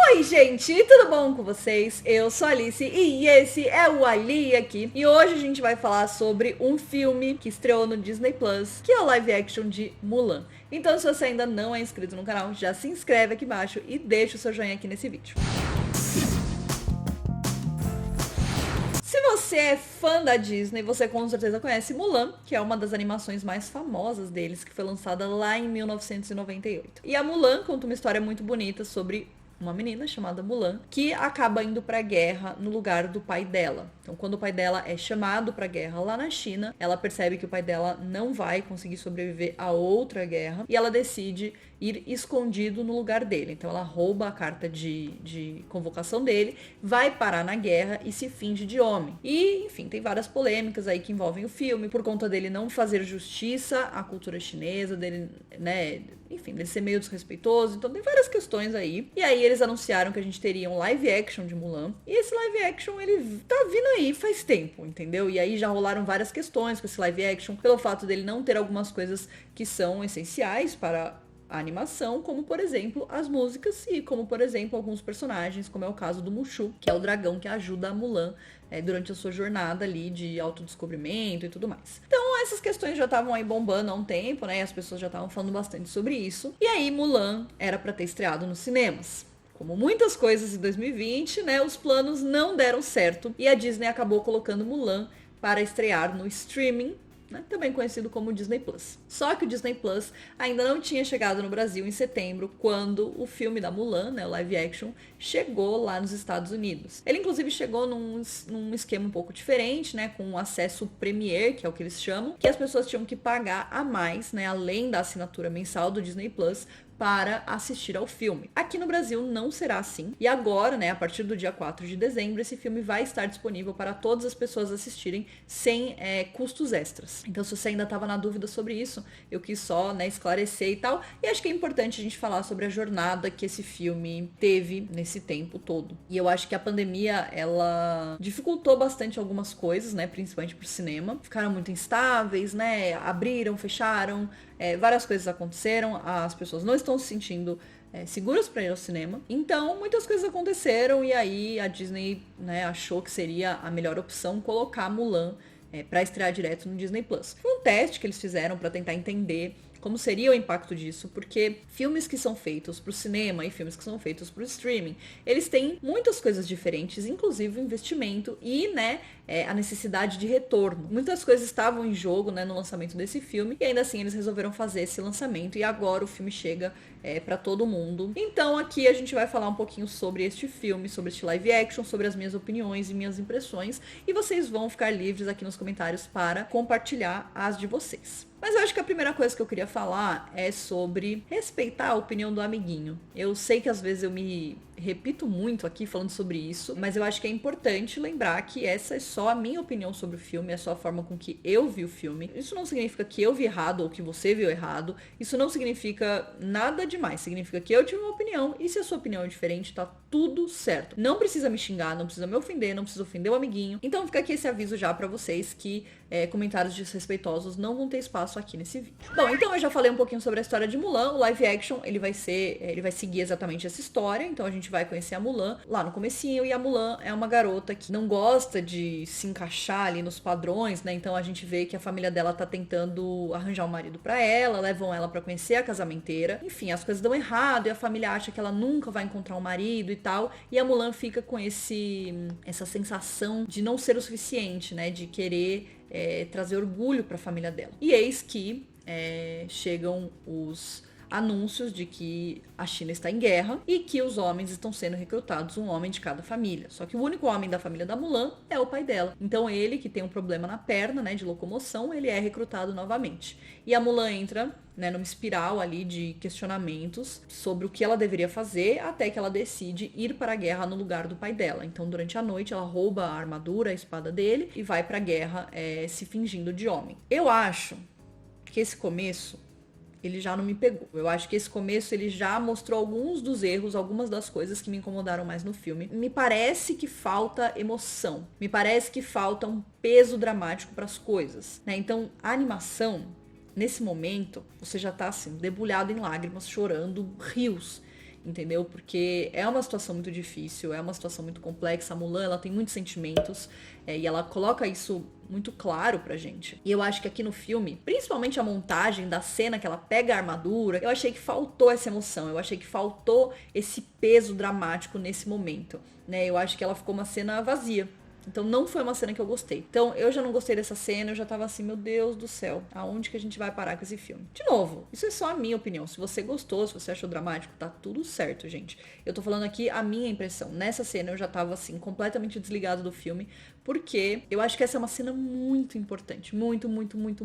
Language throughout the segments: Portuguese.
Oi, gente, tudo bom com vocês? Eu sou a Alice e esse é o Ali aqui. E hoje a gente vai falar sobre um filme que estreou no Disney Plus, que é o live action de Mulan. Então, se você ainda não é inscrito no canal, já se inscreve aqui embaixo e deixa o seu joinha aqui nesse vídeo. Se você é fã da Disney, você com certeza conhece Mulan, que é uma das animações mais famosas deles, que foi lançada lá em 1998. E a Mulan conta uma história muito bonita sobre uma menina chamada Mulan, que acaba indo pra guerra no lugar do pai dela. Então, quando o pai dela é chamado pra guerra lá na China, ela percebe que o pai dela não vai conseguir sobreviver a outra guerra, e ela decide ir escondido no lugar dele. Então, ela rouba a carta de convocação dele, vai parar na guerra e se finge de homem. E, enfim, tem várias polêmicas aí que envolvem o filme, por conta dele não fazer justiça à cultura chinesa, dele, né, enfim, dele ser meio desrespeitoso. Então tem várias questões aí. E aí eles anunciaram que a gente teria um live action de Mulan. E esse live action, ele tá vindo aí faz tempo, entendeu? E aí já rolaram várias questões com esse live action, pelo fato dele não ter algumas coisas que são essenciais para a animação, como por exemplo as músicas e como por exemplo alguns personagens, como é o caso do Mushu, que é o dragão que ajuda a Mulan durante a sua jornada ali de autodescobrimento e tudo mais. Então essas questões já estavam aí bombando há um tempo, né? E as pessoas já estavam falando bastante sobre isso. E aí Mulan era para ter estreado nos cinemas. Como muitas coisas em 2020, né? Os planos não deram certo e a Disney acabou colocando Mulan para estrear no streaming, né, também conhecido como Disney Plus. Só que o Disney Plus ainda não tinha chegado no Brasil em setembro, quando o filme da Mulan, né, o live action, chegou lá nos Estados Unidos. Ele inclusive chegou num esquema um pouco diferente, né, com um acesso Premier, que é o que eles chamam, que as pessoas tinham que pagar a mais, né, além da assinatura mensal do Disney Plus, para assistir ao filme. Aqui no Brasil não será assim. E agora, né, a partir do dia 4 de dezembro, esse filme vai estar disponível para todas as pessoas assistirem sem custos extras. Então, se você ainda estava na dúvida sobre isso, eu quis só, né, esclarecer e tal. E acho que é importante a gente falar sobre a jornada que esse filme teve nesse tempo todo. E eu acho que a pandemia, ela dificultou bastante algumas coisas, né, principalmente pro cinema. Ficaram muito instáveis, né, abriram, fecharam, várias coisas aconteceram, as pessoas não estão se sentindo seguras para ir ao cinema. Então, muitas coisas aconteceram e aí a Disney, né, achou que seria a melhor opção colocar Mulan para estrear direto no Disney Plus. Foi um teste que eles fizeram para tentar entender como seria o impacto disso, porque filmes que são feitos para o cinema e filmes que são feitos para o streaming, eles têm muitas coisas diferentes, inclusive o investimento e, né, a necessidade de retorno. Muitas coisas estavam em jogo, né, no lançamento desse filme, e ainda assim eles resolveram fazer esse lançamento, e agora o filme chega para todo mundo. Então aqui a gente vai falar um pouquinho sobre este filme, sobre este live action, sobre as minhas opiniões e minhas impressões, e vocês vão ficar livres aqui nos comentários para compartilhar as de vocês. Mas eu acho que a primeira coisa que eu queria falar é sobre respeitar a opinião do amiguinho. Eu sei que às vezes eu me repito muito aqui falando sobre isso, mas eu acho que é importante lembrar que essa é só a minha opinião sobre o filme, é só a forma com que eu vi o filme. Isso não significa que eu vi errado ou que você viu errado. Isso não significa nada demais. Significa que eu tive uma opinião e se a sua opinião é diferente, tá tudo certo. Não precisa me xingar, não precisa me ofender, não precisa ofender o amiguinho. Então fica aqui esse aviso já pra vocês que comentários desrespeitosos não vão ter espaço aqui nesse vídeo. Bom, então eu já falei um pouquinho sobre a história de Mulan. O live action, ele vai seguir exatamente essa história. Então a gente vai conhecer a Mulan lá no comecinho, e a Mulan é uma garota que não gosta de se encaixar ali nos padrões, né? Então a gente vê que a família dela tá tentando arranjar um marido pra ela, levam ela pra conhecer a casamenteira. Enfim, as coisas dão errado e a família acha que ela nunca vai encontrar um marido e tal. E a Mulan fica com essa sensação de não ser o suficiente, né? De querer trazer orgulho para a família dela. E eis que chegam os anúncios de que a China está em guerra e que os homens estão sendo recrutados, um homem de cada família. Só que o único homem da família da Mulan é o pai dela. Então ele, que tem um problema na perna, né, de locomoção, ele é recrutado novamente. E a Mulan entra, né, numa espiral ali de questionamentos sobre o que ela deveria fazer, até que ela decide ir para a guerra no lugar do pai dela. Então durante a noite ela rouba a armadura, a espada dele e vai para a guerra se fingindo de homem. Eu acho que esse começo ele já não me pegou. Eu acho que esse começo ele já mostrou alguns dos erros, algumas das coisas que me incomodaram mais no filme. Me parece que falta emoção. Me parece que falta um peso dramático para as coisas, né? Então, a animação, nesse momento, você já tá assim, debulhado em lágrimas, chorando rios. entendeu? Porque é uma situação muito difícil, é uma situação muito complexa. A Mulan, ela tem muitos sentimentos, e ela coloca isso muito claro pra gente. E eu acho que aqui no filme, principalmente a montagem da cena que ela pega a armadura, eu achei que faltou essa emoção, eu achei que faltou esse peso dramático nesse momento, né? Eu acho que ela ficou uma cena vazia. Então não foi uma cena que eu gostei. Então eu já não gostei dessa cena, eu já tava assim, meu Deus do céu, aonde que a gente vai parar com esse filme? De novo, isso é só a minha opinião. Se você gostou, se você achou dramático, tá tudo certo, gente. Eu tô falando aqui a minha impressão. Nessa cena eu já tava assim, completamente desligado do filme, porque eu acho que essa é uma cena muito importante. Muito importante.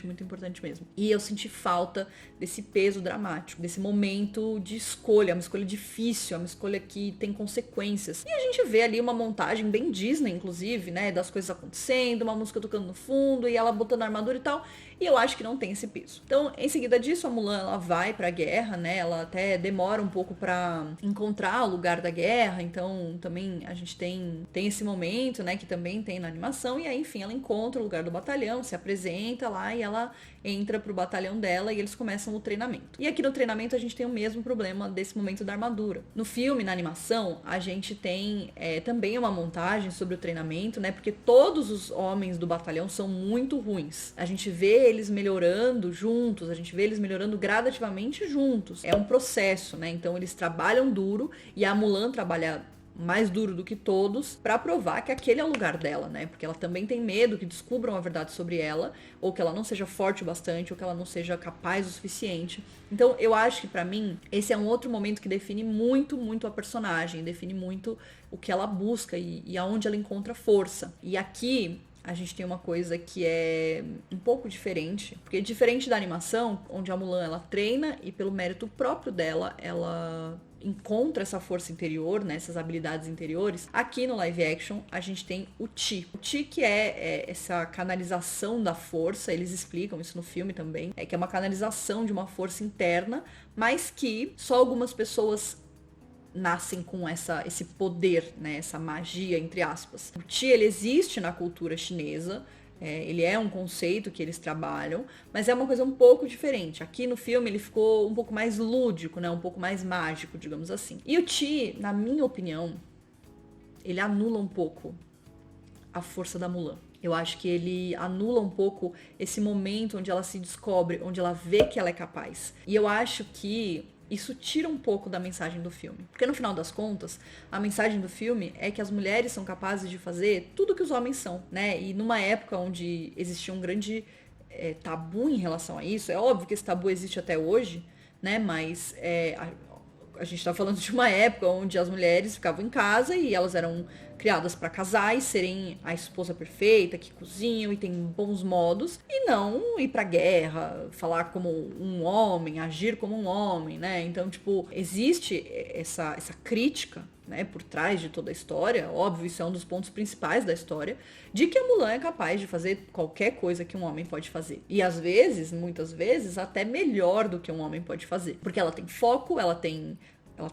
Muito importante mesmo. E eu senti falta desse peso dramático, desse momento de escolha. Uma escolha difícil, uma escolha que tem consequências. E a gente vê ali uma montagem bem Disney, inclusive, né? Das coisas acontecendo, uma música tocando no fundo e ela botando a armadura e tal. E eu acho que não tem esse peso. Então, em seguida disso, a Mulan, ela vai pra guerra, né? Ela até demora um pouco pra encontrar o lugar da guerra. Então, também a gente tem esse momento, né? Que também tem na animação. E aí, enfim, ela encontra o lugar do batalhão, se apresenta lá e ela entra pro batalhão dela e eles começam o treinamento. E aqui no treinamento a gente tem o mesmo problema desse momento da armadura. No filme, na animação, a gente tem também uma montagem sobre o treinamento, né? Porque todos os homens do batalhão são muito ruins. A gente vê eles melhorando juntos, a gente vê eles melhorando gradativamente juntos. É um processo, né? Então eles trabalham duro e a Mulan trabalha mais duro do que todos, pra provar que aquele é o lugar dela, né? Porque ela também tem medo que descubram a verdade sobre ela, ou que ela não seja forte o bastante, ou que ela não seja capaz o suficiente. Então, eu acho que pra mim, esse é um outro momento que define muito a personagem, define muito o que ela busca e aonde ela encontra força. E aqui a gente tem uma coisa que é um pouco diferente, porque diferente da animação, onde a Mulan ela treina e pelo mérito próprio dela, ela encontra essa força interior, né, essas habilidades interiores. Aqui no live action a gente tem o Chi. O Chi que é essa canalização da força, eles explicam isso no filme também, que é uma canalização de uma força interna, mas que só algumas pessoas nascem com esse poder, né, essa magia, entre aspas. O Chi, ele existe na cultura chinesa, ele é um conceito que eles trabalham, mas é uma coisa um pouco diferente. Aqui no filme ele ficou um pouco mais lúdico, né, um pouco mais mágico, digamos assim. E o Chi, na minha opinião, ele anula um pouco a força da Mulan. Eu acho que ele anula um pouco esse momento onde ela se descobre, onde ela vê que ela é capaz. E eu acho que isso tira um pouco da mensagem do filme. Porque no final das contas, a mensagem do filme é que as mulheres são capazes de fazer tudo que os homens são, né? E numa época onde existia um grande tabu em relação a isso, é óbvio que esse tabu existe até hoje, né? Mas a gente tá falando de uma época onde as mulheres ficavam em casa e elas eram criadas para casar e serem a esposa perfeita, que cozinham e tem bons modos, e não ir pra guerra, falar como um homem, agir como um homem, né? Então, tipo, existe essa crítica, né, por trás de toda a história, óbvio, isso é um dos pontos principais da história, de que a Mulan é capaz de fazer qualquer coisa que um homem pode fazer. E às vezes, muitas vezes, até melhor do que um homem pode fazer. Porque ela tem foco, ela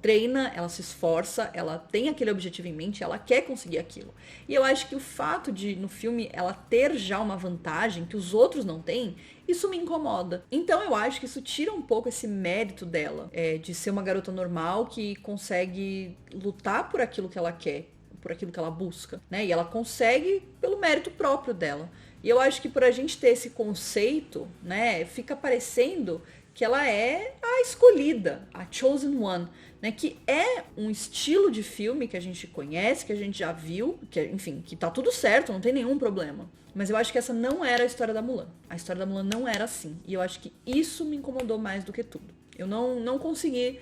treina, ela se esforça, ela tem aquele objetivo em mente, ela quer conseguir aquilo. E eu acho que o fato de, no filme, ela ter já uma vantagem que os outros não têm, isso me incomoda. Então eu acho que isso tira um pouco esse mérito dela, de ser uma garota normal que consegue lutar por aquilo que ela quer, por aquilo que ela busca, né? E ela consegue pelo mérito próprio dela. E eu acho que por a gente ter esse conceito, né, fica parecendo que ela é a escolhida, a chosen one, né? Que é um estilo de filme que a gente conhece, que a gente já viu, que, enfim, que tá tudo certo, não tem nenhum problema. Mas eu acho que essa não era a história da Mulan. A história da Mulan não era assim. E eu acho que isso me incomodou mais do que tudo. Eu não consegui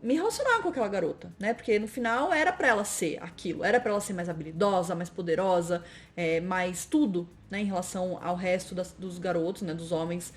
me relacionar com aquela garota, né? Porque no final era pra ela ser aquilo. Era pra ela ser mais habilidosa, mais poderosa, mais tudo, né? Em relação ao resto dos garotos, né? Dos homens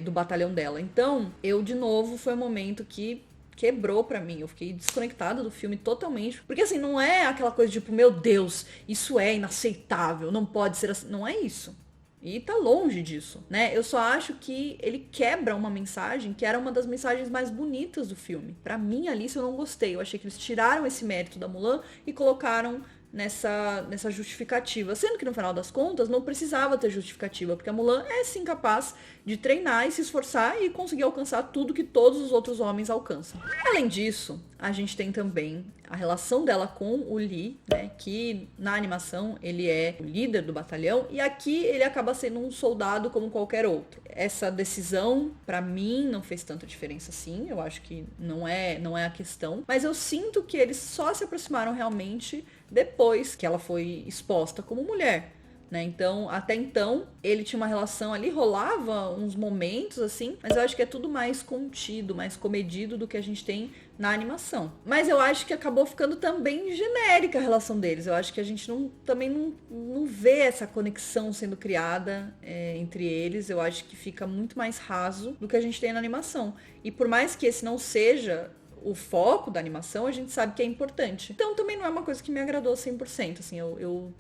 do batalhão dela. Então, de novo, foi um momento que quebrou pra mim. Eu fiquei desconectada do filme totalmente. Porque assim, não é aquela coisa tipo, meu Deus, isso é inaceitável, não pode ser assim. Não é isso. E tá longe disso, né? Eu só acho que ele quebra uma mensagem que era uma das mensagens mais bonitas do filme. Pra mim, Alice, eu não gostei. Eu achei que eles tiraram esse mérito da Mulan e colocaram nessa justificativa. Sendo que no final das contas não precisava ter justificativa, porque a Mulan é sim capaz de treinar e se esforçar e conseguir alcançar tudo que todos os outros homens alcançam. Além disso, a gente tem também a relação dela com o Lee, né, que na animação ele é o líder do batalhão e aqui ele acaba sendo um soldado como qualquer outro. Essa decisão, pra mim, não fez tanta diferença assim, eu acho que não é a questão, mas eu sinto que eles só se aproximaram realmente depois que ela foi exposta como mulher. Né? Então, até então, ele tinha uma relação ali, rolava uns momentos assim, mas eu acho que é tudo mais contido, mais comedido do que a gente tem na animação. Mas eu acho que acabou ficando também genérica a relação deles. Eu acho que a gente também não vê essa conexão sendo criada entre eles. Eu acho que fica muito mais raso do que a gente tem na animação. E por mais que esse não seja o foco da animação, a gente sabe que é importante. Então também não é uma coisa que me agradou 100%. Assim, eu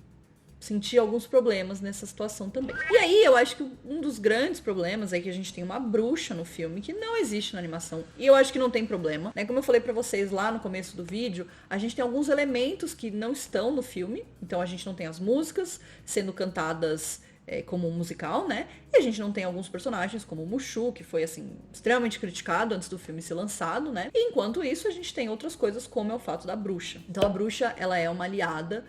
senti alguns problemas nessa situação também. E aí, eu acho que um dos grandes problemas é que a gente tem uma bruxa no filme que não existe na animação. E eu acho que não tem problema, né? Como eu falei pra vocês lá no começo do vídeo, a gente tem alguns elementos que não estão no filme. Então a gente não tem as músicas sendo cantadas como um musical, né? E a gente não tem alguns personagens, como o Mushu, que foi, assim, extremamente criticado antes do filme ser lançado, né? E enquanto isso, a gente tem outras coisas, como é o fato da bruxa. Então a bruxa, ela é uma aliada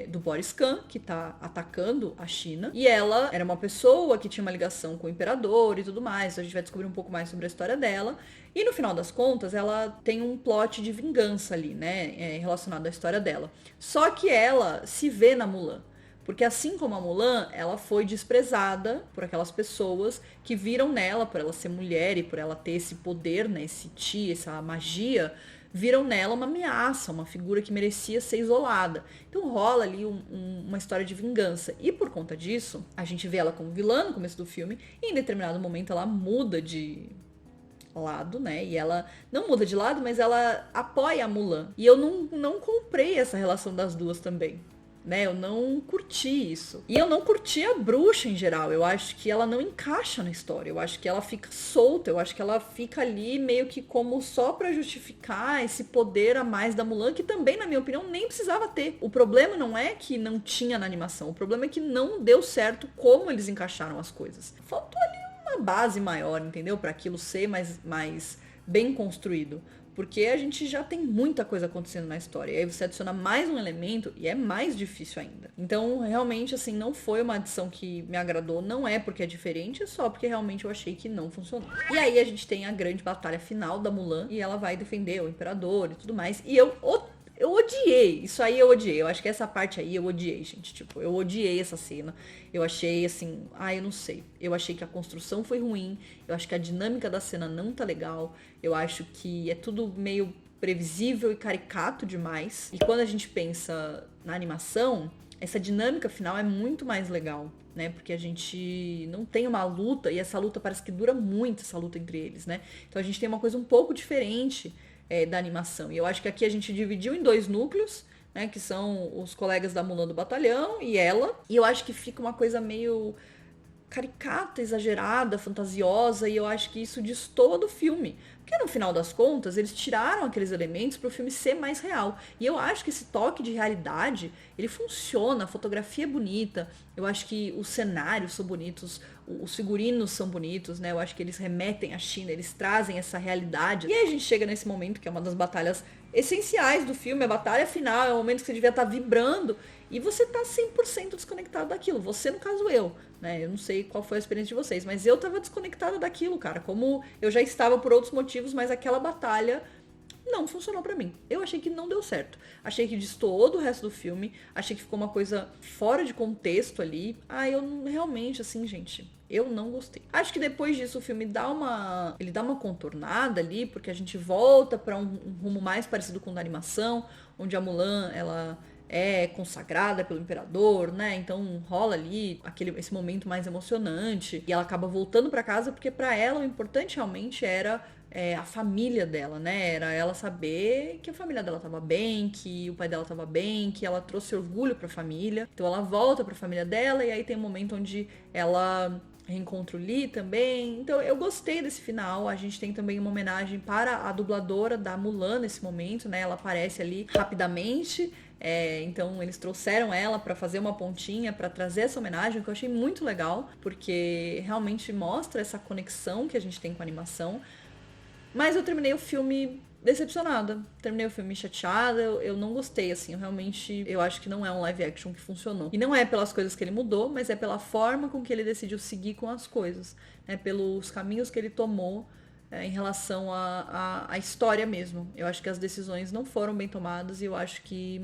do Boris Khan, que tá atacando a China. E ela era uma pessoa que tinha uma ligação com o imperador e tudo mais. Então a gente vai descobrir um pouco mais sobre a história dela. E no final das contas, ela tem um plot de vingança ali, né? Relacionado à história dela. Só que ela se vê na Mulan. Porque assim como a Mulan, ela foi desprezada por aquelas pessoas que viram nela, por ela ser mulher e por ela ter esse poder, né, esse chi, essa magia, viram nela uma ameaça, uma figura que merecia ser isolada. Então rola ali uma história de vingança. E por conta disso, a gente vê ela como vilã no começo do filme, e em determinado momento ela muda de lado, né? E ela não muda de lado, mas ela apoia a Mulan. E eu não comprei essa relação das duas também. Né, eu não curti isso. E eu não curti a bruxa em geral. Eu acho que ela não encaixa na história. Eu acho que ela fica solta. Eu acho que ela fica ali meio que como só pra justificar esse poder a mais da Mulan, que também, na minha opinião, nem precisava ter. O problema não é que não tinha na animação. O problema é que não deu certo como eles encaixaram as coisas. Faltou ali uma base maior, entendeu? Pra aquilo ser mais bem construído. Porque a gente já tem muita coisa acontecendo na história. E aí você adiciona mais um elemento e é mais difícil ainda. Então, realmente, assim, não foi uma adição que me agradou. Não é porque é diferente, é só porque realmente eu achei que não funcionou. E aí a gente tem a grande batalha final da Mulan. E ela vai defender o imperador e tudo mais. E eu odiei. Isso aí eu odiei. Eu acho que essa parte aí eu odiei, gente. Tipo, eu odiei essa cena. Eu achei assim, eu não sei. Eu achei que a construção foi ruim. Eu acho que a dinâmica da cena não tá legal. Eu acho que é tudo meio previsível e caricato demais. E quando a gente pensa na animação, essa dinâmica final é muito mais legal, né? Porque a gente não tem uma luta, e essa luta parece que dura muito, essa luta entre eles, né? Então a gente tem uma coisa um pouco diferente da animação. E eu acho que aqui a gente dividiu em dois núcleos, né? Que são os colegas da Mulan do batalhão e ela. E eu acho que fica uma coisa meio caricata, exagerada, fantasiosa, e eu acho que isso destoa do filme. Porque no final das contas, eles tiraram aqueles elementos para o filme ser mais real. E eu acho que esse toque de realidade, ele funciona, a fotografia é bonita, eu acho que os cenários são bonitos, os figurinos são bonitos, né? Eu acho que eles remetem à China, eles trazem essa realidade. E aí a gente chega nesse momento, que é uma das batalhas essenciais do filme, a batalha final, é o momento que você devia estar vibrando, e você tá 100% desconectado daquilo. Você, no caso, eu, né? Eu não sei qual foi a experiência de vocês, mas eu tava desconectada daquilo, cara. Como eu já estava por outros motivos, mas aquela batalha não funcionou pra mim. Eu achei que não deu certo. Achei que destoou do resto do filme. Achei que ficou uma coisa fora de contexto ali. Eu realmente, assim, gente, eu não gostei. Acho que depois disso o filme ele dá uma contornada ali, porque a gente volta pra um rumo mais parecido com o da animação, onde a Mulan, ela é consagrada pelo imperador, né? Então rola ali esse momento mais emocionante, e ela acaba voltando pra casa porque pra ela o importante realmente era a família dela, né? Era ela saber que a família dela tava bem, que o pai dela tava bem, que ela trouxe orgulho pra família. Então ela volta pra família dela, e aí tem um momento onde ela reencontra o Lee também. Então eu gostei desse final. A gente tem também uma homenagem para a dubladora da Mulan nesse momento, né? Ela aparece ali rapidamente. Então eles trouxeram ela pra fazer uma pontinha, pra trazer essa homenagem, que eu achei muito legal, porque realmente mostra essa conexão que a gente tem com a animação. Mas eu terminei o filme decepcionada. Terminei o filme chateada, eu não gostei, assim, eu acho que não é um live action que funcionou. E não é pelas coisas que ele mudou, mas é pela forma com que ele decidiu seguir com as coisas, né? Pelos caminhos que ele tomou em relação à história mesmo. Eu acho que as decisões não foram bem tomadas e eu acho que,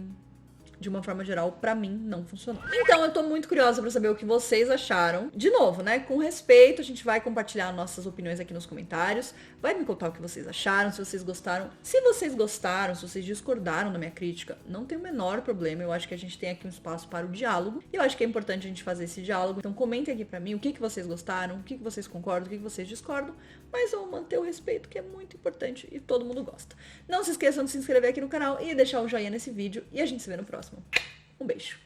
de uma forma geral, pra mim, não funcionou. Então eu tô muito curiosa pra saber o que vocês acharam. De novo, né, com respeito, a gente vai compartilhar nossas opiniões aqui nos comentários. Vai me contar o que vocês acharam, se vocês gostaram. Se vocês gostaram, se vocês discordaram da minha crítica, não tem o menor problema. Eu acho que a gente tem aqui um espaço para o diálogo. E eu acho que é importante a gente fazer esse diálogo. Então comentem aqui pra mim o que vocês gostaram, o que vocês concordam, o que vocês discordam. Mas vamos manter o respeito, que é muito importante e todo mundo gosta. Não se esqueçam de se inscrever aqui no canal e deixar o joinha nesse vídeo. E a gente se vê no próximo. Um beijo.